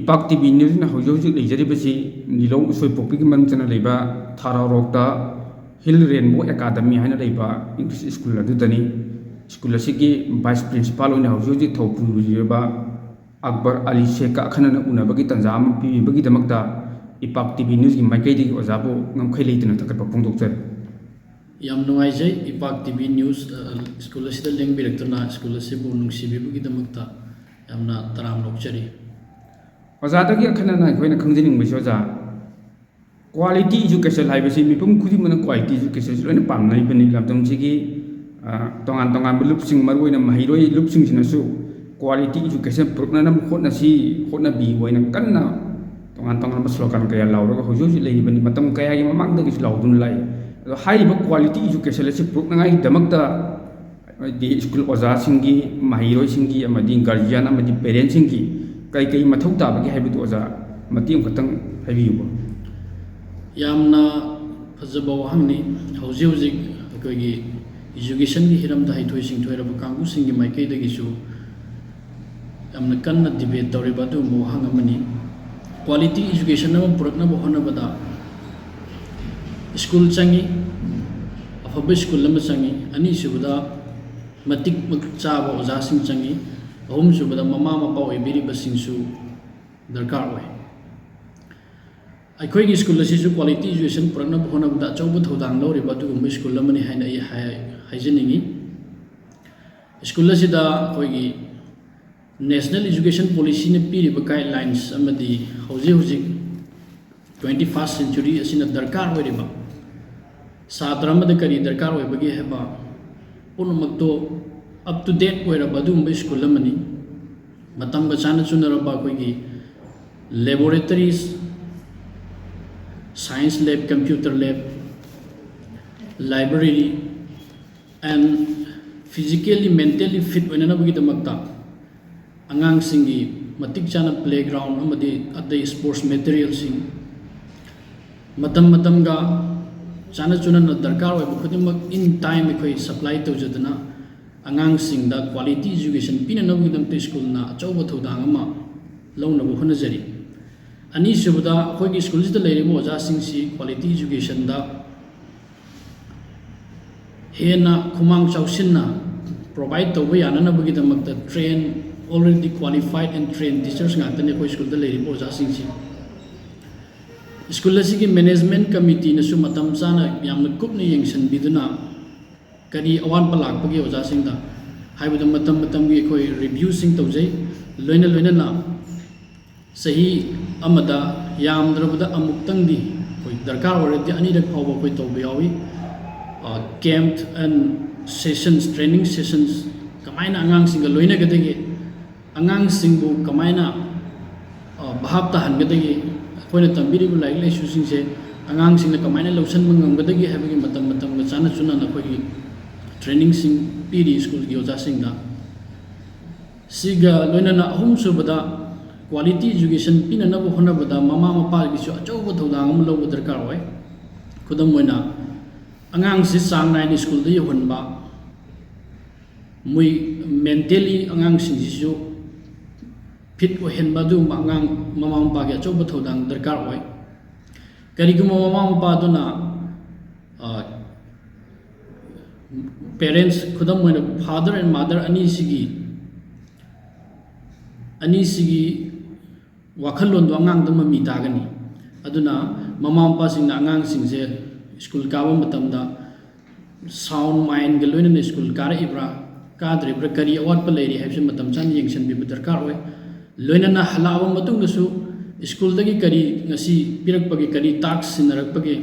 ꯏꯄꯥꯛ TV ꯅ꯭ꯌꯨꯁꯅ ꯍꯧꯖꯤꯛ ꯍꯧꯖꯤꯛ ꯂꯩꯖꯔꯤꯕꯁꯤ ꯅꯤꯂꯣꯡ ꯎꯁꯣꯏꯄꯣꯛꯄꯤꯒꯤ ꯃꯅꯨꯡꯗ ꯂꯩꯕ ꯊꯥꯔꯥꯎꯔꯣꯛꯇ ꯍꯤꯜ ꯔꯦꯟꯕꯣ ꯑꯦꯀꯥꯗꯃꯤ ꯍꯥꯏꯅ ꯂꯩꯕ ꯏꯪꯂꯤꯁ ꯁ꯭ꯀꯨꯜ ꯑꯗꯨꯗꯅꯤ. ꯁ꯭ꯀꯨꯜ ꯑꯁꯤꯒꯤ ꯚꯥꯏꯁ ꯄ꯭ꯔꯤꯟꯁꯤꯄꯥꯜ ꯑꯣꯏꯅ ꯍꯧꯖꯤꯛ ꯍꯧꯖꯤꯛ ꯊꯧ ꯄꯨꯔꯤꯕ ꯑꯛꯕꯔ ꯑꯂꯤ ꯁꯦꯈꯀ ꯑꯈꯟꯅꯅ ꯎꯅꯕꯒꯤ ꯇꯥꯟꯖꯥ ꯑꯃ ꯄꯤꯕꯤꯕꯒꯤꯗꯃꯛꯇ ꯏꯄꯥꯛ ꯇꯤꯚꯤ ꯅ꯭ꯌꯨꯁꯀꯤ ꯃꯥꯏꯀꯩꯗꯒꯤ ꯑꯣꯖꯥꯕꯨ ꯉꯝꯈꯩ ꯂꯩꯇꯅ ꯊꯥꯒꯠꯄ ꯐꯣꯡꯗꯣꯛꯆꯔꯤ. ꯌꯥꯝ ꯅꯨꯡꯉꯥꯏꯖꯩ ꯏꯄꯥꯛ ꯇꯤꯚꯤ ꯅ꯭ꯌꯨꯁ ꯁ꯭ꯀꯨꯜ ꯑꯁꯤꯗ ꯂꯦꯡꯕꯤꯔꯛꯇꯨꯅ ꯁ꯭ꯀꯨꯜ ꯑꯁꯤꯕꯨ ꯅꯨꯡꯁꯤꯕꯤꯕꯒꯤꯗꯃꯛꯇ ꯌꯥꯝꯅ ꯇꯔꯥꯝꯅ ꯑꯣꯛꯆꯔꯤ. ꯑꯣꯖꯥꯗꯒꯤ ꯑꯈꯟꯅꯅ ꯑꯩꯈꯣꯏꯅ ꯈꯪꯖꯅꯤꯡꯕꯁꯤ ꯑꯣꯖꯥ, ꯀ꯭ꯋꯥꯂꯤꯇꯤ ꯏꯖꯨꯀꯦꯁꯟ ꯍꯥꯏꯕꯁꯤ ꯃꯤꯄꯨꯝ ꯈꯨꯗꯤꯡꯃꯛꯅ ꯀ꯭ꯋꯥꯂꯤꯇꯤ ꯏꯖꯨꯀꯦꯁꯟꯁꯤ ꯂꯣꯏꯅ ꯄꯥꯝꯅꯔꯤꯕꯅꯤ. ꯂꯝꯗꯝꯁꯤꯒꯤ ꯇꯣꯉꯥꯟ ꯇꯣꯉꯥꯟꯕ ꯂꯨꯞꯁꯤꯡ ꯃꯔꯨꯑꯣꯏꯅ ꯃꯍꯩꯔꯣꯏ ꯂꯨꯞꯁꯤꯡꯁꯤꯅꯁꯨ ꯀ꯭ꯋꯥꯂꯤꯇꯤ ꯏꯖꯨꯀꯦꯁꯟ ꯄꯨꯔꯛꯅꯅꯕ ꯍꯣꯠꯅꯕꯤꯌꯨ ꯍꯥꯏꯅ ꯀꯟꯅ ꯇꯣꯉꯥꯟ ꯇꯣꯉꯥꯟꯕ ꯁ꯭ꯂꯣꯒꯥꯟ ꯀꯌꯥ ꯂꯥꯎꯔꯒ ꯍꯧꯖꯤꯛ ꯍꯧꯖꯤꯛ ꯂꯩꯔꯤꯕꯅꯤ. ꯃꯇꯝ ꯀꯌꯥꯒꯤ ꯃꯃꯥꯡꯗꯒꯤꯁꯨ ꯂꯥꯎꯗꯨꯅ ꯂꯥꯛꯏ. ꯑꯗꯣ ꯍꯥꯏꯔꯤꯕ ꯀ꯭ꯋꯥꯂꯤꯇꯤ ꯏꯖꯨꯀꯦꯁꯟ ꯑꯁꯤ ꯄꯨꯔꯛꯅꯉꯥꯏꯒꯤꯗꯃꯛꯇ ꯍꯥꯏꯗꯤ ꯁ꯭ꯀꯨꯜ ꯑꯣꯖꯥꯁꯤꯡꯒꯤ, ꯃꯍꯩꯔꯣꯏꯁꯤꯡꯒꯤ ꯑꯃꯗꯤ ꯒꯥꯔꯖꯤꯌꯥꯟ ꯑꯃꯗꯤ ꯄꯦꯔꯦꯟꯁꯤꯡꯒꯤ ꯀꯩ ꯃꯊꯧ ꯇꯥꯕꯒꯦ ꯍꯥꯏꯕꯗꯨ ꯑꯣꯖꯥ ꯃꯇꯦꯡ ꯑꯃꯈꯛꯇꯪ ꯍꯥꯏꯕꯤꯌꯨꯕ. ꯌꯥꯝꯅ ꯐꯖꯕ ꯋꯥꯍꯪꯅꯤ. ꯍꯧꯖꯤꯛ ꯍꯧꯖꯤꯛ ꯑꯩꯈꯣꯏꯒꯤ ꯏꯖꯨꯀꯦꯁꯟꯒꯤ ꯍꯤꯔꯝꯗ ꯍꯩꯊꯣꯏ ꯁꯤꯡꯊꯣꯏꯔꯕ ꯀꯥꯡꯕꯨꯁꯤꯡꯒꯤ ꯃꯥꯏꯀꯩꯗꯒꯤꯁꯨ ꯌꯥꯝꯅ ꯀꯟꯅ ꯗꯤꯕꯦꯠ ꯇꯧꯔꯤꯕ ꯑꯗꯨꯒꯨꯝꯕ ꯋꯥꯍꯪ ꯑꯃꯅꯤ. ꯀ꯭ꯋꯥꯂꯤꯇꯤ ꯏꯖꯨꯀꯦꯁꯟ ꯑꯃ ꯄꯨꯔꯛꯅꯕ ꯍꯣꯠꯅꯕꯗ ꯁ꯭ꯀꯨल चंगी, अफब स्कूल चंगी, अनीसुबदा मतिक चाब ओजासिंग चंगी, अहुमसुबदा ममा मपा ओइबिरिबसिंगसु दरकार ओइ. अखोइगी स्कूल असिसु क्वालिटी एजुकेशन पुरनब होनबदा अचौबा थौदांग लौरिबा अदुगुम्बा स्कूल अमनि हाइना हाइजनिंगी. स्कूल असिदा अखोइगी नेशनल एजुकेशन पॉलिसी ने पीरिबा गाइडलाइंस अमदि हौजिक हौजिक 21st century असिना दरकार ओइरिबा सात्र अमदा करी दरकार ओइबगे हेबा पुनमक्तो अप टू डेट ओइरबा अदुगुम्बा स्कूल अमनि. मतमगा चाना चुनरबा अखोइगी laboratories, science lab, computer lab, library and physically mentally fit ओइननबगिदमक्ता अंगांसिंगी मतिक चाना प्लेग्राउंड अमदि अदई स्पोर्ट्स मटेरियल्सिंग मतम मतमगा चाना चुनना दरकार ओइब खुदिमक इन टाइम अखोइ सप्लाई तौजदना अंगांसिंगदा क्वालिटी एजुकेशन पिननबगिदमक्ता स्कूलना अचौबा थौदांग अमा लौनबो होनजरी. अनीसुबदा अखोइगी स्कूलसिदा लैरिबा ओजासिंगसी क्वालिटी एजुकेशन दा हेना खुमांग चाउसिन्ना प्रोवाइड तौबा याननबगिदमक्ता train already qualified and trained teachers ngakane koi school da leiri oja singsi. School asigi management committee na su matam chana yamna kupna yengsan biduna kari awan palak pagi oja singda haibada matam gi koi review sing tawjai loina na sahi amada yamdrabada amuktang di koi darkar oredi ani rak phawa koi tawba yawi camp and sessions, training sessions kamaina angang singa loina gadagi angang singbu kamaina bahab tahan gadagi akoina tambiribu laik lai susing se angang singna kamaina lausan mangam gadagi habagi matam ga chana chuna na khoi training sing piri school gi oja singda siga loina na ahum subada quality education pinana bu hona bada mama mapa gi su achauba thodang am lobu darkar oi. Khudam moina angang si sang nai ni school da yohonba mui mentally angang sing ji fit ohen badu mangang mama mapa ge choba thodang darkar oi. Kariguma mama mapa duna parents khudam moina father and mother ani sigi wakhalon do angang da mami tagani. Aduna mama mapa sing angang sing je school kawa matamda sound mind ge loina school kara ibra kadre ibra kari awat pa leiri haibse matam chan yengsan bi darkar oi. लोइनना हलाब मतुंगसु school दगी करी ngasi पिरकपगे करी task सिनरकपगे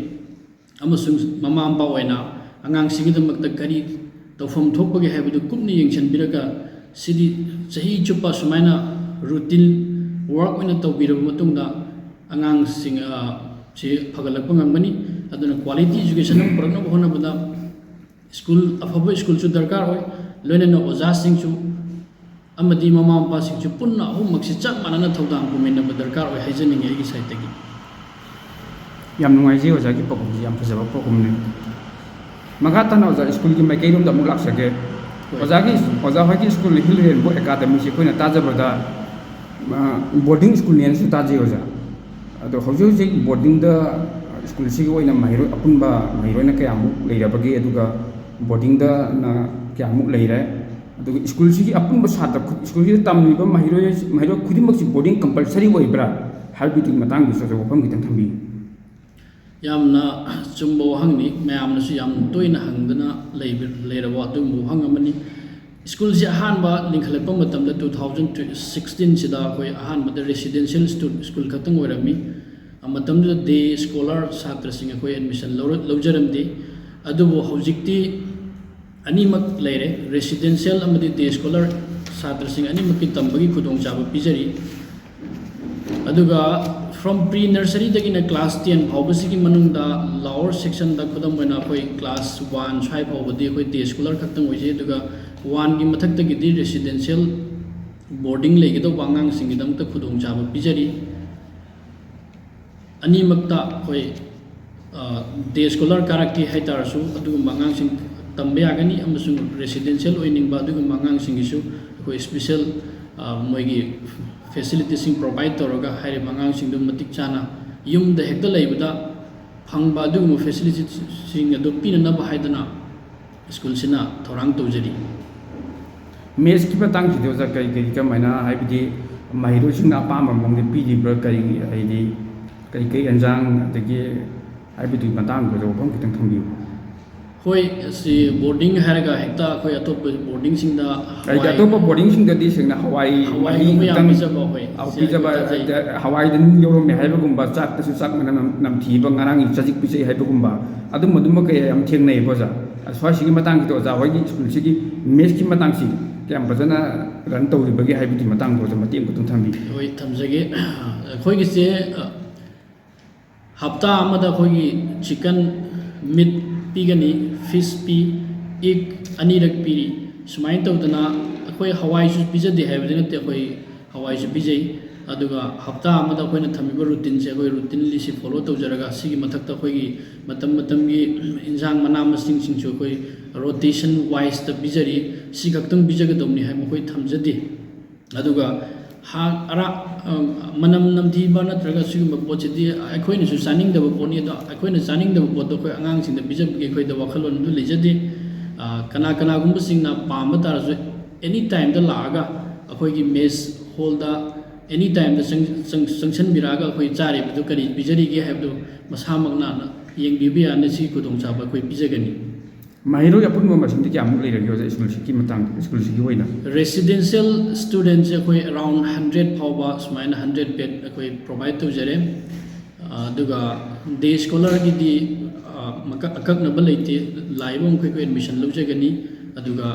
अमसुंग mama Mopa ओइना अंगांग सिगिदमक्ता करी तौफम थोकपगे हाइबदु कुमनि यंगसन बिरगा सिदि सही चुपा सुमाइना routine work ओइना तौबिरब मतुंगदा अंगांग सिंग से फगलकप ngambani. अदुना quality education अम पुरकनब होनबदा school अफब school सु दरकार होय. लोइनना ओजा सिंगसु अमदी ममा मपा सिंगसु पुन्ना अहुमक्सि चप मानना थौदांग पुमिनब दरकार ओइ हाइजनिंग एगी साइडतगी. याम नुंगाइजे ओजागी पकुमजी याम फजबा पकुमने. मखा तना ओजा स्कूल की माइकैरोम दा मुक लाक्सगे. ओजा होगी स्कूल हिल रेनबो एकाडेमी से Koyna ताजबदा boarding school ne su ta je oja ado hojik hojik boarding da school si go ina mahiro apunba mahiro na kaya mu leira bagi aduga boarding da na kaya mu leira aduga school si apunba satra school si tamni ba mahiro khudimak si boarding compulsory oibra halbiti matang bi so wafam kitang thambi yamna chumbo hangni mayamna su yam toina hangdana leirawa adum hangamani school si ahanba lingkhalpa matamda 2016 sida koi ahanba da residential school khatang oirami matamda day scholar chhatra singa koi admission lawjaramdi adubu hojikti animak leire residential amadi day scholar chhatra singa animak ki tambagi khudong chaba pijari aduga from pre nursery dagina class 10 phawbasigi manungda lower section da khudam oina koi class 1 5 phawbadi koi day scholar khatang oise aduga 1 gi mathak dagi di residential boarding legido wangang singidam ta khudong chaba pijari ani makta koi day scholar karaki haitarasu aduga wangang sing tambe agani amasung residential oining ba aduga wangang singisu koi special moigi facility sing provide toroga haire wangang singdum matik chana yum da hekta leibada phangba aduga facility sing adu pinana ba haidana school sina thorang tawjari mes ki patang ki doja kai kai ka maina haibidi mahiro sing na pa ma mong de pi di bra kai haidi kai anjang dagi haibidi matang ko wafam kitang thambi hoi si boarding haraga hekta koi atop boarding sing da kai da to boarding sing da di sing na hawai tang bijaba hoi au bijaba hawai da ning yoro me haiba gumba chak ta su chak nam thi ba ngarang i chajik pi sei haiba gumba adum madum ka yam theng nei boja aswa sigi matang ki to ja wai gi school sigi mes ki matang si kyam bajana ran tawri bagi haibidi matang ko ja mateng ko tung thambi hoi thamjage khoi gi se hafta amada khoi gi chicken meat pigani fish pi egg anirak piri sumain tawdana khoi hawai su pijade haibidi te khoi hawai su pijai aduga hafta amada khoi na thamiba routine se khoi routine li si follow tawjaraga sigi mathakta khoi gi matam gi injang manam sing sing chu khoi rotation wise ta bijari si gaktang bijaga domni hai mo khoi thamjadi aduga ha ara manam namthi ba natraga sigum pochidi akhoi ni su saning da poni da akhoi na saning da pot khoi angang sing da bijab ge khoi da wakhalon du lejadi kana gum sing na pam ta ra any time da laga akhoi gi mes hall da any time da sanction biraga khoi chari bu kari bijari ge hai du masamak na yeng bibiya na si kudong chaba khoi bijagani mahiro ya pun ma sing ti amuk le ragyo ja school siki matang school siki hoina residential students khoi around 100 phawba smaina 100 bed khoi provide to jare aduga day scholar gi di akak na balaite laibom khoi admission lojagani aduga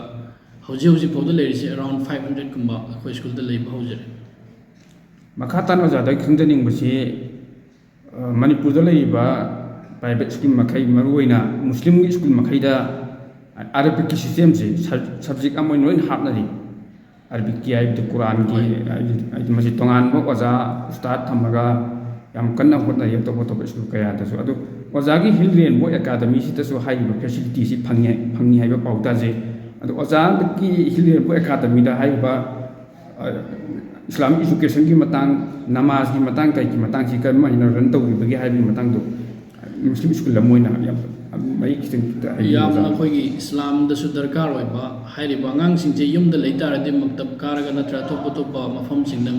hoji phawda lerise around 500 kumba khoi school da leiba hojare makatan oja da khungjaning basi manipur da leiba private school makai maruina muslim school makai da Arabic system se subject amoi noin hapnari Arabic ki ai to Quran ki ai masi tongan mo oja ustad thamaga yam kanna hotna ye to school kaya ta so adu oja gi hilren bo academy si ta so hai ba facility si phangni hai ba pauta je adu oja ki hilren bo academy da hai ba Islamic education ki matang namaz ki matang kai ki matang si kan ma ina ran to bi hai bi matang do Muslim school la moina mai kising ta yamna khoi gi Islam da su darkar oi ba hairi ba ngang sing je yum da leitar de maktab karaga na tra to ba mafam sing dam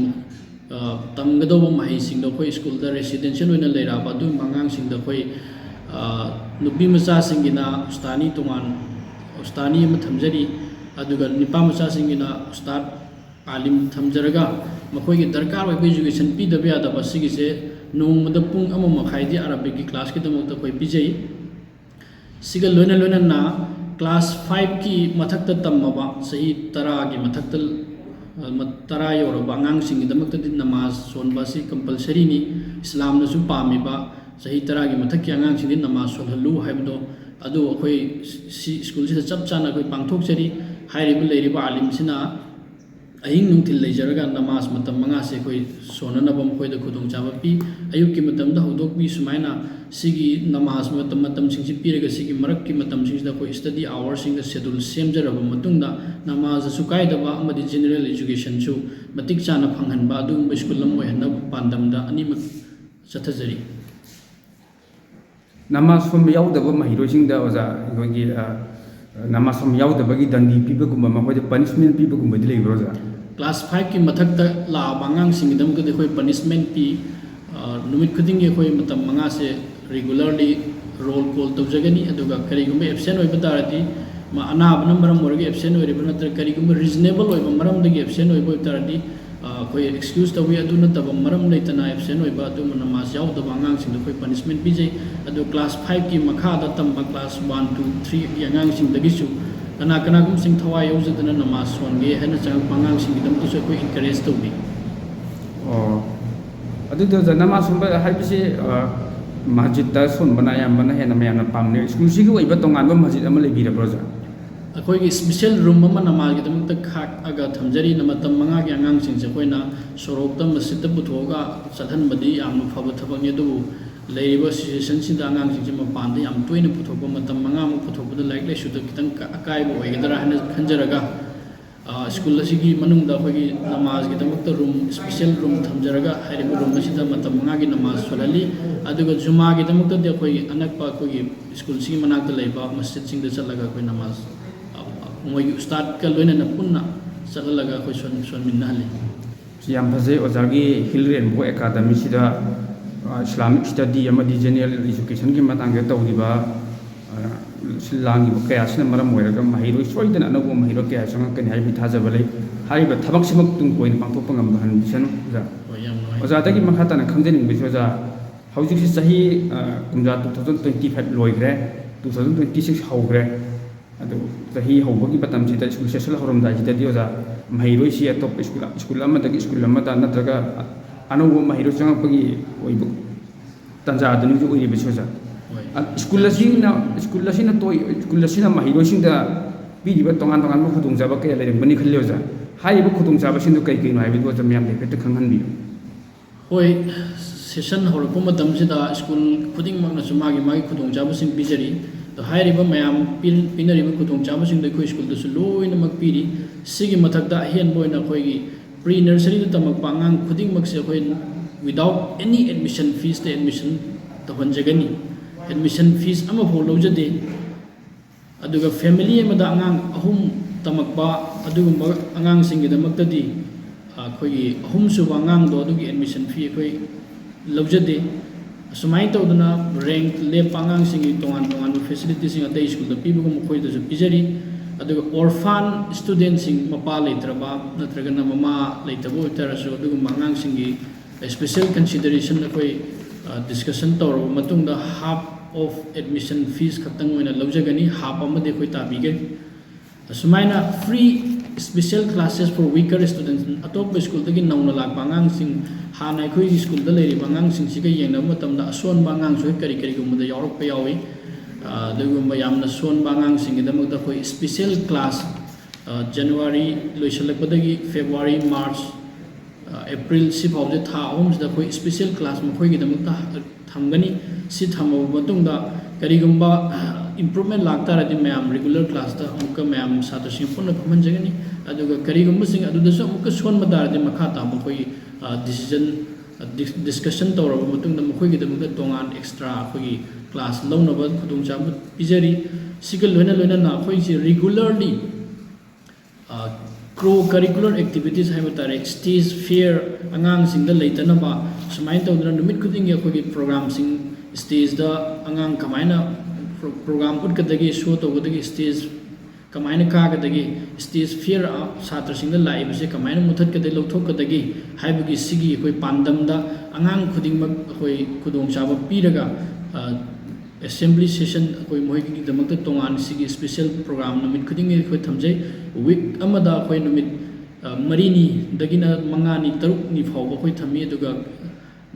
tamgado ba mai sing do khoi school da residential oina leira ba du mangang sing da khoi nubi macha sing gina ustani tuman ustani ma thamjari aduga nipa macha sing gina ustad alim thamjaraga makhoi gi darkar oi education pi da ba da ba sigi se nongmada pung ama makhai di Arabic ki class ki damok ta khoi pijai siga loina na class 5 ki mathak ta tamma sahi tara gi mathak ta tara yoro ba ngang sing damak ta din namaz son ba si compulsory ni Islam na su pami ba sahi tara gi mathak ki ngang sing din namaz son halu haibdo adu khoi si school si chap chana khoi pangthok chari hairi bu leiri ba alim sina ꯑꯍꯤꯡ ꯅꯨꯡꯊꯤꯜ ꯂꯩꯖꯔꯒ ꯅꯃꯥꯖ ꯃꯇꯝ 5ꯁꯦ ꯑꯩꯈꯣꯏ ꯁꯣꯟꯅꯅꯕ ꯃꯈꯣꯏꯗ ꯈꯨꯗꯣꯡꯆꯥꯕ ꯄꯤ ꯑꯌꯨꯛꯀꯤ ꯃꯇꯝꯗ ꯍꯧꯗꯣꯛꯄꯤ ꯁꯨꯃꯥꯏꯅ ꯁꯤꯒꯤ ꯅꯃꯥꯖ ꯃꯇꯝꯁꯤꯡꯁꯤ ꯄꯤꯔꯒ ꯁꯤꯒꯤ ꯃꯔꯛꯀꯤ ꯃꯇꯝꯁꯤꯡꯁꯤꯗ ꯑꯩꯈꯣꯏ ꯁ꯭ꯇꯗꯤ ꯑꯋꯥꯔꯁꯤꯡꯗ ꯁꯦꯗꯨꯜ ꯁꯦꯝꯖꯔꯕ ꯃꯇꯨꯡꯗ ꯅꯃꯥꯖꯁꯨ ꯀꯥꯏꯗꯕ ꯑꯃꯗꯤ ꯖꯦꯅꯔꯦꯜ ꯏꯖꯨꯀꯦꯁꯟꯁꯨ ꯃꯇꯤꯛ ꯆꯥꯅ ꯐꯪꯍꯟꯕ ꯑꯗꯨꯒꯨꯝꯕ ꯁ꯭ꯀꯨꯜ ꯑꯃ ꯑꯣꯏꯍꯟꯅꯕ ꯄꯥꯟꯗꯝꯗ ꯑꯅꯤꯃꯛ ꯆꯠꯊꯖꯔꯤ ꯅꯃꯥꯖ ꯁꯣꯟꯕ ꯌꯥꯎꯗꯕ ꯃꯍꯩꯔꯣꯏꯁꯤꯡꯗ ꯑꯣꯖꯥ ꯑꯩꯈꯣꯏꯒꯤ ꯅꯃꯥꯖ ꯁꯣꯟꯕ ꯌꯥꯎꯗꯕꯒꯤ ꯗꯟꯗꯤ ꯄꯤꯕꯒꯨꯝꯕ ꯃꯈꯣꯏꯗ ꯄꯅꯤꯁꯃꯦꯟ ꯄꯤꯕꯒꯨꯝꯕꯗꯤ ꯂꯩꯕ꯭ꯔꯣ ꯑꯣꯖꯥ क्लास 5 की मथक्ता लाब आगांसिंगदमकदि अखोई पनिशमेंट पी नुमित खुदिंगी अखोई मतम 5 से रेगुलरली रोल कॉल तौजगनी अदुगा करिगुम एब्सेंट ओइब तारदी मा अनाबन मरम ओरगे एब्सेंट ओइरिब नत्र करिगुम रीजनेबल ओइब मरम दगी एब्सेंट ओइब तारदी अखोई एक्सक्यूज तवी अदु नतब मरम लेतना एब्सेंट ओइब अदु नमाज यावदब आगांसिंग अखोई पनिशमेंट पिजे अदु क्लास 5 की मखादा तंबा क्लास 1 2 3 की आगांसिंग दगिसु कना कनागुम सिंह थवाई यौजदना नमाज सोनगे हैना चंग पांगांग सिंगदमतसु अखोई इनकरेज तौबी अदुदो नमाज सोनबा हाइबिसे मस्जिद सोनबना यामबना हेना मयाना पामने स्कूल सिगु ओइबा तोंगानबा मस्जिद अमा लेबिरब्रो जा अखोई स्पेशल रूम अमा नमाज के दमत खाक अगा थमजरी नमतम 5 के आंगांग सिंह से अखोइना सोरोक्ता मस्जिद पुथोगा चलहनबदी याम फब थबने दु लेरिबो सिचुएशन सिदा आंगांग सिंह मपान याम तोइन पुथोबो मतम 5 मु पुथोबदा लाइक ले शुद्ध कितंग अकायबो ओइगदरा हन खंजरगा स्कूल असिगी मनुंगदा अखोगी नमाज के दमत रूम स्पेशल रूम थमजरगा हाइरिबो रूम सिदा मतम 5 की नमाज सोलली अदुगा जुमा के दमत दे अखोगी अनकपा अखोगी स्कूल सिगी मनाकता लेबा मस्जिद सिंग दे चलगा अखोई नमाज मोगी उस्ताद का लोइना पुन्ना चललगा अखोई सोन मिन्नाले याम फजे ओजागी हिल रेनबो एकेडमी सिदा इस्लामिक स्टडी अमदी जनरल एजुकेशन की मतंग तौरिबा सिलांगी कयासना मरम ओइरगा महिरो सोइदना अनबो महिरो कया संगकनि हाइबि थाजबलै हाइबा थबक सिमक तुंग कोइन पांथोप ngam han बिसन जा ओजा तगी मखाताना खंजनिंग बिसो जा हौजिक सही कुमजा 2025 लोइग्रे 2026 हौग्रे अदो सही हौबगी बतम सिदा स्कूल सेसल हरमदा सिदा ओजा महिरो सि अटोप स्कूल अमदगी स्कूल अमदा नत्रगा अनौब महिरो चंगपगी ओइबो तंजा दनि जो ओइबे सोजा स्कूल असिना तो स्कूल असिना महिरोसिंदा पीरिबा तोंगान तोंगान खुदुंजाबा कया लेरंबनी खल्लेजा हाइबो खुदुंजाबा सिंदु कई कई नो हाइबो जो म्याम देफेट खंगहनबियो होय सेशन हरपो मतम सिदा स्कूल खुदिंग मगना सुमागी मागी खुदुंजाबा सिंग बिजरी तो हाइरिबा म्याम पिनरिबा खुदुंजाबा सिंग दखोई स्कूल दसु लोइना मक पीरी सिगी मथकदा हेन बोइना खोइगी प्री नर्सरी तमक पांगांग खुदिंग मक से खोइ विदाउट एनी एडमिशन फीस ते एडमिशन तहनजगनी एडमिशन फीस अमा फो लौजदे अदुगा फैमिली अमदा आंगांग अहुम तमकबा अदुगुम्बा आंगांग सिंगिदमक्तदी अखोइगी अहुम सुबा आंगांग दो अदुगी एडमिशन फी अखोइ लौजदे असुमाइ तौदना रैंक लेप आंगांग सिंगी तोंगान तोंगान फैसिलिटी सिंग अतै स्कूल द पीबगुम खोइदसु पिजरी अदुगा ऑर्फान स्टूडेंट सिंग मपा लेत्रबा नत्रगना ममा लेतबो तरसु अदुगुम आंगांग सिंगी स्पेशल कंसीडरेशन अखोइ डिस्कशन तौर मतुंगदा हाफ ऑफ एडमिशन फीस खतंग ओइना लौजगनी हाफ अमदे खोइ ताबिगे असुमाइना free special classes for weaker students अतोप स्कूल तगी नौना लाक बांगांग सिंग हाना खोइ स्कूल द लेरि बांगांग सिंग सिगा येंगना मतमदा असोन बांगांग सोइ करी करी गुमदा यावरक पे यावी दगुम्बा यामना सोन बांगांग सिंग दमकदा खोइ स्पेशल क्लास जनवरी लोइसलकपदगी फेब्रुआरी मार्च अप्रैल सिफावजे था अहुमसदा खोइ स्पेशल क्लास मखोइगी दमकदा थमगनी सि थमब मतुंगदा करिगुम्बा इम्प्रूवमेंट लाक्तारदि मैम रेगुलर क्लास दा अमुका मैम सात्रसिंग पुनः फमनजगनी अदुगा करिगुम्बा सिंग अदुदसु अमुका सोनबा तारदि मखा ता मखोइ डिसीजन डिस्कशन तौरब मतुंगदा मखोइगी दमकदा तोंगान एक्स्ट्रा अखोइगी क्लास लौनबा खुदुंचाब पिजरी सिगा लोइना लोइना ना अखोइसि रेगुलरली क्रो करिकुलर एक्टिविटीज है तारे स्टेज फेयर आंगांग सिंग द लेतनबा सुमाइन तौदना नुमित खुदिंग अखोइगी प्रोग्राम सिंग स्टेज द आंगांग कमाइना प्रोग्राम उटकदगी शो तौगदगी स्टेज कमाइना कागदगी स्टेज फेयर छात्र सिंग द लाइबसे कमाइना मुथतकदे लौथोकदगी हाइबगी सिगी अखोइ पांदमदा आंगांग खुदिंग मक अखोइ खुदोंचाबा पीरगा असेंबली सेशन अखोइ मोहिगी दमकता तोंगान सिगी स्पेशल प्रोग्राम नुमित खुदिंग अखोइ थमजै वीक अमदा अखोइ नुमित मरीनी दगिना मंगानी तरुकनी फावबा अखोइ थमी अदुगा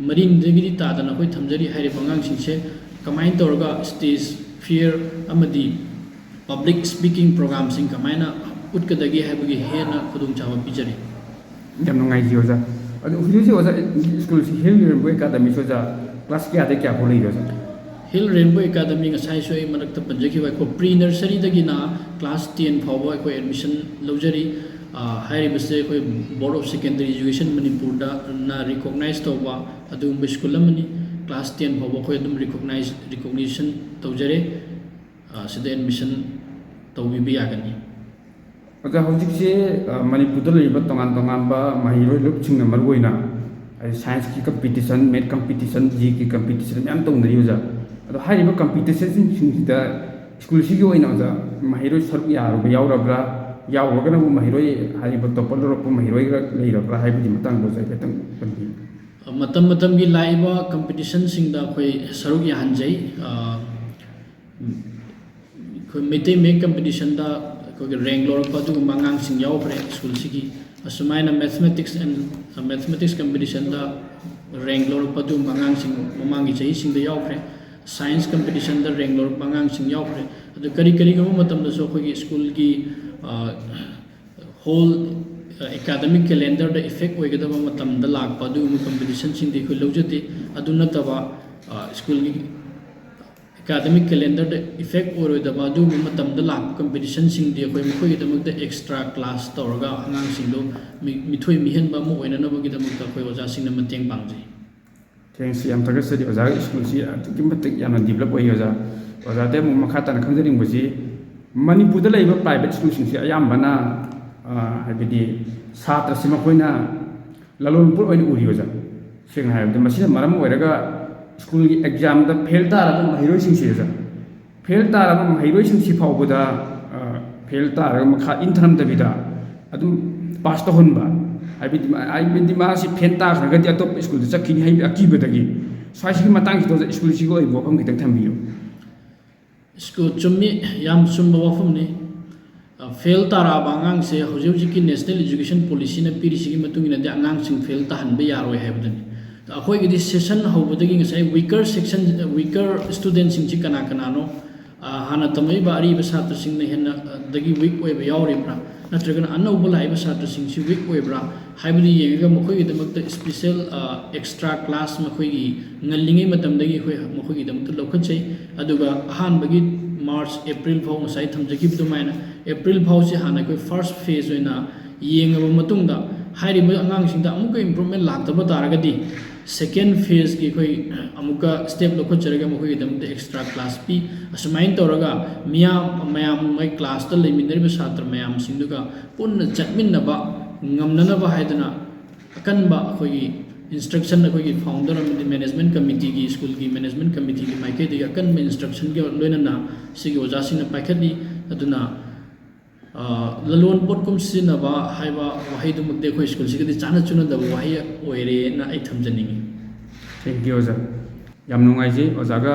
मरीनी दगिदि तादना अखोइ थमजरी हाइरिबा आंगांसिंगसे कमाइन तौरगा स्टेज फेयर अमदी पब्लिक स्पीकिंग प्रोग्राम सिंग कमाइना उटकदगी हाइबगी हेना खुदोंचाबा पिजरी ꯌꯥꯝ ꯅꯨꯡꯉꯥꯏꯖꯩ ꯑꯣꯖꯥ ꯑꯗꯣ ꯍꯧꯖꯤꯛ ꯍꯧꯖꯤꯛ ꯑꯣꯖꯥ ꯁ꯭ꯀꯨꯜꯁꯤ ꯍꯤꯜ ꯔꯦꯟꯕꯣ ꯑꯦꯀꯥꯗꯃꯤꯁꯤ ꯑꯣꯖꯥ ꯀ꯭ꯂꯥꯁ ꯀꯌꯥꯗꯒꯤ ꯀꯌꯥ ꯐꯥꯎ ꯂꯩꯒꯦ ꯑꯣꯖꯥ ꯍꯤꯜ ꯔꯦꯟꯕꯣ ꯑꯦꯀꯥꯗꯃꯤ ꯉꯁꯥꯏꯁꯨ ꯑꯩ ꯃꯔꯛꯇ ꯄꯟꯖꯈꯤꯕ ꯑꯩꯈꯣꯏ ꯄ꯭ꯔꯤ ꯅꯔꯁꯔꯤꯗꯒꯤꯅ ꯀ꯭ꯂꯥꯁ 10 ꯐꯥꯎꯕ ꯑꯩꯈꯣꯏ ꯑꯦꯗꯃꯤꯁꯟ ꯂꯧꯖꯔꯤ ꯍꯥꯏꯔꯤꯕꯁꯦ ꯑꯩꯈꯣꯏ ꯕꯣꯔꯗ ꯑꯣꯐ ꯁꯦꯀꯦꯟꯗꯔꯤ ꯏꯖꯨꯀꯦꯁꯟ ꯃꯅꯤꯄꯨꯔꯗꯅ ꯔꯤꯀꯣꯛꯅꯥꯏꯖ ꯇꯧꯕ ꯑꯗꯨꯒꯨꯝꯕ ꯁ꯭ꯀꯨꯜ ꯑꯃꯅꯤ ꯀ꯭ꯂꯥꯁ 10 ꯐꯥꯎꯕ ꯑꯩꯈꯣꯏ ꯑꯗꯨꯝ ꯔꯤꯀꯣꯛꯅꯤꯁꯟ ꯇꯧꯖꯔꯦ ꯁꯤꯗ ꯑꯦꯗꯃꯤꯁꯟ ꯇꯧꯕꯤꯕ ꯌꯥꯒꯅꯤ ꯑꯣꯖꯥ ꯍꯧꯖꯤꯛꯁꯦ ꯃꯅꯤꯄꯨꯔꯗ ꯂꯩꯔꯤꯕ ꯇꯣꯉꯥꯟ ꯇꯣꯉꯥꯟꯕ ꯃꯍꯩꯔꯣꯏ ꯂꯨꯞꯁꯤꯡꯅ ꯃꯔꯨꯑꯣꯏꯅ ꯁꯥꯏꯟꯁꯀꯤ ꯀꯝꯄꯤꯇꯤꯁꯟ ꯃꯦꯠ ꯀꯝꯄꯤꯇꯤꯁꯟ ꯖꯤꯀꯤ ꯀꯝꯄꯤꯇꯤꯁꯟ ꯃꯌꯥꯝ ꯇꯧꯅꯔꯤ ꯑꯣꯖꯥ ꯑꯗꯣ ꯍꯥꯏꯔꯤꯕ ꯀꯝꯄꯤꯇꯤꯁꯟꯁꯤꯡꯁꯤꯗ ꯁ꯭ꯀꯨꯜꯁꯤꯒꯤ ꯑꯣꯏꯅ ꯑꯣꯖꯥ ꯃꯍꯩꯔꯣꯏ ꯁꯔꯨꯛ ꯌꯥꯎꯔꯕ꯭ꯔꯥ ꯌꯥꯎꯔꯒꯅꯕꯨ ꯃꯍꯩꯔꯣꯏ ꯍꯥꯏꯔꯤꯕ ꯇꯣꯞꯄꯔ ꯂꯧꯔꯛꯄ ꯃꯍꯩꯔꯣꯏꯒ ꯂꯩꯔꯕ꯭ꯔꯥ ꯍꯥꯏꯕꯒꯤ ꯃꯇꯥꯡꯗ ꯑꯣꯖꯥ ꯈꯤꯇꯪ ꯄꯟꯕꯤꯌꯨ ꯃꯇꯝ ꯃꯇꯝꯒꯤ ꯂꯥꯛꯏꯕ ꯀꯝꯄꯤꯇꯤꯁꯟꯁꯤꯡꯗ ꯑꯩꯈꯣꯏ ꯁꯔꯨꯛ ꯌꯥꯍꯟꯖꯩ ꯑꯩꯈꯣꯏ ꯃꯩꯇꯩ ꯃꯌꯦꯛ ꯀꯝꯄꯤꯇꯤꯁꯟꯗ ꯑꯩꯈꯣꯏꯒꯤ ꯔꯦꯡꯛ ꯂꯧꯔꯛꯄ ꯑꯗꯨꯒꯨꯝꯕ ꯑꯉꯥꯡꯁꯤꯡ ꯌꯥꯎꯈ꯭ꯔꯦ ꯁ꯭ꯀꯨꯜꯁꯤꯒꯤ ꯑꯁꯨꯃꯥꯏꯅ ꯃꯦꯊꯃꯦꯇꯤꯛꯁ ꯀꯝꯄꯤꯇꯤꯁꯟꯗ ꯔꯦꯡꯛ ꯂꯧꯔꯛꯄ ꯑꯗꯨꯒꯨꯝꯕ ꯑꯉꯥꯡꯁꯤꯡ ꯃꯃꯥꯡꯒꯤ ꯆꯍꯤꯁꯤꯡꯗ ꯌꯥꯎꯈ꯭ꯔꯦ ꯁꯥꯏꯟꯁ ꯀꯝꯄꯤꯇꯤꯁꯟꯗ ꯔꯦꯡꯛ ꯂꯧꯔꯛꯄ ꯑꯉꯥꯡꯁꯤꯡ ꯌꯥꯎꯈ꯭ꯔꯦ ꯑꯗꯨ ꯀꯔꯤꯒꯨꯝꯕ ꯃꯇꯝꯗꯁꯨ ꯑꯩꯈꯣꯏꯒꯤ ꯁ꯭ꯀꯨꯜꯒꯤ ꯍꯣꯜ ꯑꯦꯀꯥꯗꯃꯤꯛ ꯀꯦꯂꯦꯟꯗꯔꯗ ꯏꯐꯦꯛ ꯑꯣꯏꯒꯗꯕ ꯃꯇꯝꯗ ꯂꯥꯛꯄ ꯑꯗꯨꯒꯨꯝꯕ ꯀꯝꯄꯤꯇꯤꯁꯟꯁꯤꯡꯗꯤ ꯑꯩꯈꯣꯏ ꯂꯧꯖꯗꯦ ꯑꯗꯨ ꯅꯠꯇꯕ ꯁ꯭ꯀꯨꯜꯒꯤ ꯑꯦꯀꯥꯗꯃꯤꯛ ꯀꯦꯂꯦꯟꯗꯔꯗ ꯏꯐꯦꯛ ꯑꯣꯏꯔꯣꯏꯗꯕ ꯑꯗꯨꯒꯨꯝꯕ ꯃꯇꯝꯗ ꯂꯥꯛꯄ ꯀꯝꯄꯤꯇꯤꯁꯟꯁꯤꯡꯗꯤ ꯑꯩꯈꯣꯏ ꯃꯈꯣꯏꯒꯤꯗꯃꯛꯇ ꯑꯦꯛꯁꯇ꯭ꯔꯥ ꯀ꯭ꯂꯥꯁ ꯇꯧꯔꯒ ꯑꯉꯥꯡꯁꯤꯡꯗꯣ ꯃꯤꯊꯣꯏ ꯃꯤꯍꯦꯟꯕ ꯑꯃ ꯑꯣꯏꯅꯅꯕꯒꯤꯗꯃꯛꯇ ꯑꯩꯈꯣꯏ ꯑꯣꯖꯥꯁꯤꯡꯅ ꯃꯇꯦꯡ ꯄꯥꯡꯖꯩ ꯊꯦꯡꯛꯁ ꯌꯥꯝ ꯊꯥꯒꯠꯆꯔꯤ ꯑꯣꯖꯥꯒꯤ ꯁ꯭ꯀꯨꯜꯁꯤ ꯑꯗꯨꯛꯀꯤ ꯃꯇꯤꯛ ꯌꯥꯝꯅ ꯗꯤꯕꯂꯞ ꯑꯣꯏ ꯑꯣꯖꯥ ꯑꯣꯖꯥꯗꯩ ꯑꯃꯨꯛ ꯃꯈꯥ ꯇꯥꯅ ꯈꯪꯖꯅꯤꯡꯕꯁꯤ ꯃꯅꯤꯄꯨꯔꯗ ꯂꯩꯔꯤꯕ ꯄ꯭ꯔꯥꯏꯚꯦꯠ ꯁ꯭ꯀꯨꯜꯁꯤꯡꯁꯤ ꯑꯌꯥꯝꯕꯅ ꯍꯥꯏꯕꯗꯤ ꯁꯥꯇ꯭ꯔꯁꯤ ꯃꯈꯣꯏꯅ ꯂꯂꯣꯟꯄꯣꯠ ꯑꯣꯏꯅ ꯎꯔꯤ ꯑꯣꯖꯥ ꯁꯦꯡꯅ ꯍꯥꯏꯔꯕꯗ ꯃꯁꯤꯅ ꯃꯔꯝ ꯑꯣꯏꯔꯒ ꯁ꯭ꯀꯨꯜꯒꯤ ꯑꯦꯛꯖꯥꯝꯗ ꯐꯦꯜ ꯇꯥꯔꯕ ꯃꯍꯩꯔꯣꯏꯁꯤꯡꯁꯤ ꯑꯣꯖꯥ ꯐꯦꯜ ꯇꯥꯔꯕ ꯃꯍꯩꯔꯣꯏꯁꯤꯡꯁꯤ ꯐꯥꯎꯕꯗ ꯐꯦꯜ ꯇꯥꯔꯒ ꯃꯈा ꯏꯟꯊꯔꯝꯗꯕꯤꯗ ꯑꯗꯨꯝ ꯄꯥꯁ ꯇꯧꯍꯟꯕ ꯍꯥꯏꯕꯗꯤ ꯃꯥꯁꯤ ꯐꯦꯜ ꯇꯥꯈ꯭ꯔꯒꯗꯤ ꯑꯇꯣꯞꯄ ꯁ꯭ꯀꯨꯜꯗ ꯆꯠꯈꯤꯅꯤ ꯍꯥꯏꯕꯒꯤ ꯑꯀꯤꯕꯗꯒꯤ ꯁ꯭ꯋꯥꯏꯁꯤꯒꯤ ꯃꯇꯥꯡꯁꯤꯗ ꯁ꯭ꯀꯨꯜꯁꯤꯒꯤ ꯑꯣꯏꯕ ꯋꯥꯐꯝ ꯈꯤꯇꯪ ꯊꯝꯕꯤꯌꯨ ꯁ꯭ꯀꯨꯜ ꯆꯨꯝꯃꯤ ꯌꯥꯝ ꯆꯨꯝꯕ ꯋꯥꯐꯝꯅꯤ ꯐꯦꯜ ꯇꯥꯔꯛꯑꯕ ꯑꯉꯥꯡꯁꯦ ꯍꯧꯖꯤꯛ ꯍꯧꯖꯤꯛꯀꯤ ꯅꯦꯁꯅꯦꯜ ꯏꯖꯨꯀꯦꯁꯟ ꯄꯣꯂꯤꯁꯤꯅ ꯄꯤꯔꯤꯁꯤꯒꯤ ꯃꯇꯨꯡ ꯏꯟꯅꯗꯤ ꯑꯉꯥꯡꯁꯤꯡ ꯐꯦꯜ ꯇꯥꯍꯟꯕ ꯌꯥꯔꯣꯏ ꯍꯥꯏꯕꯗꯨꯅꯤ ꯑꯩꯈꯣꯏꯒꯤꯗꯤ ꯁꯦꯁꯟ ꯍꯧꯕꯗꯒꯤ ꯉꯁꯥꯏ ꯋꯤꯀꯔ ꯁ꯭ꯇꯨꯗꯦꯟꯁꯤꯡꯁꯤ ꯀꯅꯥ ꯀꯅꯥꯅꯣ ꯍꯥꯟꯅ ꯇꯝꯃꯛꯏꯕ ꯑꯔꯤꯕ ꯁꯥꯇ꯭ꯔꯁꯤꯡꯅ ꯍꯦꯟꯅ ꯗꯒꯤ ꯋꯤꯛ ꯑꯣꯏꯕ ꯌꯥꯎꯔꯤꯕ꯭ꯔꯥ ꯅꯠꯇ꯭ꯔꯒꯅ ꯑꯅꯧꯕ ꯂꯥꯛꯏꯕ ꯁꯥꯇ꯭ꯔꯁꯤꯡꯁꯤ ꯋꯤꯛ ꯑꯣꯏꯕ꯭ꯔꯥ ꯍꯥꯏꯕꯗꯨ ꯌꯦꯡꯉꯒ ꯃꯈꯣꯏꯒꯤꯗꯃꯛꯇ ꯁ꯭ꯄꯤꯁꯦꯜ ꯑꯦꯛꯁꯇ꯭ꯔா ꯀ꯭ꯂꯥꯁ ꯃꯈꯣꯏꯒꯤ ꯉꯜꯂꯤꯉꯩ ꯃꯇꯝꯗꯒꯤ ꯑꯩꯈꯣꯏ ꯃꯈꯣꯏꯒꯤꯗꯃꯛꯇ ꯂꯧꯈꯠꯆꯩ ꯑꯗꯨꯒ ꯑꯍꯥꯟꯕꯒꯤ ꯃꯥꯔꯆ ꯑꯦꯄ꯭ꯔꯤꯜ ꯐꯥꯎ ꯉꯁꯥꯏ ꯊꯝꯖꯈꯤꯕ ꯑꯗꯨꯃꯥꯏꯅ ꯑꯦꯄ꯭ꯔꯤꯜ ꯐꯥꯎꯁꯤ ꯍꯥꯟꯅ ꯑꯩꯈꯣꯏ ꯐꯥꯔꯁ ꯐꯦꯖ ꯑꯣꯏꯅ ꯌꯦꯡꯉꯕ ꯃꯇꯨꯡꯗ ꯍꯥꯏꯔꯤꯕ ꯑꯉꯥꯡꯁꯤꯡꯗ ꯑꯃꯨꯛꯀ ꯏꯝꯄ꯭ꯔꯨꯚꯃꯦꯟ ꯂꯥꯛꯇꯕ ꯇꯥꯔꯒꯗꯤ ꯁꯦꯀꯦꯟ ꯐꯦꯖꯀꯤ ꯑꯩꯈꯣꯏ ꯑꯃꯨꯛꯀ ꯁ꯭ꯇꯦꯞ ꯂꯧꯈꯠꯆꯔꯒ ꯃꯈꯣꯏꯒꯤꯗꯃꯛꯇ ꯑꯦꯛꯁꯇ꯭ꯔꯥ ꯀ꯭ꯂꯥꯁ ꯄꯤ ꯑꯁꯨꯃꯥꯏꯅ ꯇꯧꯔꯒ ꯃꯌꯥꯝ ꯃꯣꯏ ꯀ꯭ꯂꯥꯁꯇ ꯂꯩꯃꯤꯟꯅꯔꯤꯕ ꯁꯥꯇ꯭ꯔ ꯃꯌꯥꯝꯁꯤꯡꯗꯨꯒ ꯄꯨꯟꯅ ꯆꯠꯃꯤꯟꯅꯕ ꯉꯝꯅꯅꯕ ꯍꯥꯏꯗꯅ ꯑꯀꯟꯕ ꯑꯩꯈꯣꯏꯒꯤ ꯏꯟꯁꯇ꯭ꯔꯛꯁꯟ ꯑꯩꯈꯣꯏꯒꯤ ꯐꯥꯎꯟꯗꯔ ꯑꯃꯗꯤ ꯃꯦꯅꯦꯖꯃꯦꯟꯠ ꯀꯃꯤꯇꯤꯒꯤ ꯁ꯭ꯀꯨꯜꯒꯤ ꯃꯦꯅꯦꯖꯃꯦꯟꯠ ꯀꯃꯤꯇꯤꯒꯤ ꯃꯥꯏꯀꯩꯗꯒꯤ ꯑꯀꯟꯕ ꯏꯟꯁꯇ꯭ꯔꯛꯁꯟꯒ ꯂꯣꯏꯅꯅ ꯁꯤꯒꯤ ꯑꯣꯖꯥꯁꯤꯡꯅ ꯄꯥꯏꯈꯠꯂꯤ ꯑꯗꯨꯅ ꯂꯂꯣꯟꯄꯣꯠꯀꯨꯝ ꯁꯤꯖꯤꯟꯅꯕ ꯍꯥꯏꯕ ꯋꯥꯍꯩꯗꯨꯃꯛꯇꯤ ꯑꯩꯈꯣꯏ ꯁ꯭ꯀꯨꯜꯁꯤꯒꯗꯤ ꯆꯥꯟꯅ ꯆꯨꯅꯗꯕ ꯋꯥꯍꯩ ꯑꯣꯏꯔꯦꯅ ꯑꯩ ꯊꯝꯖꯅꯤꯡꯉꯤ ꯊꯦꯡꯛ ꯌꯨ ꯑꯣꯖꯥ ꯌꯥꯝ ꯅꯨꯡꯉꯥꯏꯖꯩ ꯑꯣꯖꯥꯒ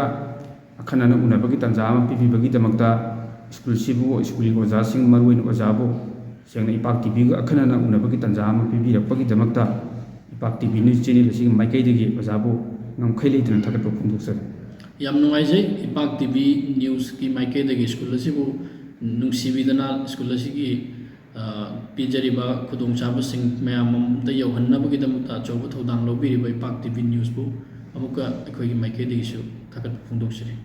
ꯑꯈꯟꯅꯅ ꯎꯅꯕꯒꯤ ꯇꯥꯟꯖꯥ ꯑꯃ ꯄꯤꯕꯤꯕꯒꯤꯗꯃꯛꯇ ꯁ꯭ꯀꯨꯜꯁꯤꯕꯨ ꯁ꯭ꯀꯨꯜꯒꯤ ꯑꯣꯖꯥꯁꯤꯡ ꯃꯔꯨꯑꯣꯏꯅ ꯑꯣꯖꯥꯕꯨ ꯁꯦꯡꯅ ꯏꯄꯥꯛ ꯇꯤꯚꯤꯒ ꯑꯈꯟꯅꯅ ꯎꯅꯕꯒꯤ ꯇꯥꯟꯖꯥ ꯑꯃ ꯄꯤꯕꯤꯔꯛꯄꯒꯤꯗꯃꯛꯇ ꯏꯄꯥꯛ ꯇꯤꯚꯤ ꯅ꯭ꯌꯨꯁ ꯆꯦꯅꯦꯜ ꯑꯁꯤꯒꯤ ꯃꯥꯏꯀꯩꯗꯒꯤ ꯑꯣꯖꯥꯕꯨ ꯉꯝꯈꯩ ꯂꯩꯇꯅ ꯊꯥꯒꯠꯄ ꯐꯣꯡꯗꯣꯛꯆꯔꯤ ꯌꯥꯝ ꯅꯨꯡꯉꯥꯏꯖꯩ ꯏꯄꯥꯛ ꯇꯤꯚꯤ ꯅ꯭ꯌꯨꯁꯀꯤ ꯃꯥꯏꯀꯩꯗꯒꯤ ꯁ꯭ꯀꯨꯜ ꯑꯁꯤꯕꯨ ꯅꯨꯡꯁꯤꯕꯤꯗꯅ ꯁ꯭ꯀꯨꯜ ꯑꯁꯤꯒꯤ ꯄꯤꯖꯔꯤꯕ ꯈꯨꯗꯣꯡꯆꯥꯕꯁꯤꯡ ꯃꯌꯥꯝ ꯑꯃꯗ ꯌꯧꯍꯟꯅꯕꯒꯤꯗꯃꯛꯇ ꯑꯆꯧꯕ ꯊꯧꯗꯥꯡ ꯂꯧꯕꯤꯔꯤꯕ ꯏꯄꯥꯛ ꯇꯤꯚꯤ ꯅ꯭ꯌꯨꯁꯕꯨ ꯑꯃꯨꯛꯀ ꯑꯩꯈꯣꯏꯒꯤ ꯃꯥꯏꯀꯩꯗꯒꯤꯁꯨ ꯊꯥꯒꯠꯄ ꯐꯣꯡꯗꯣꯛꯆꯔꯤ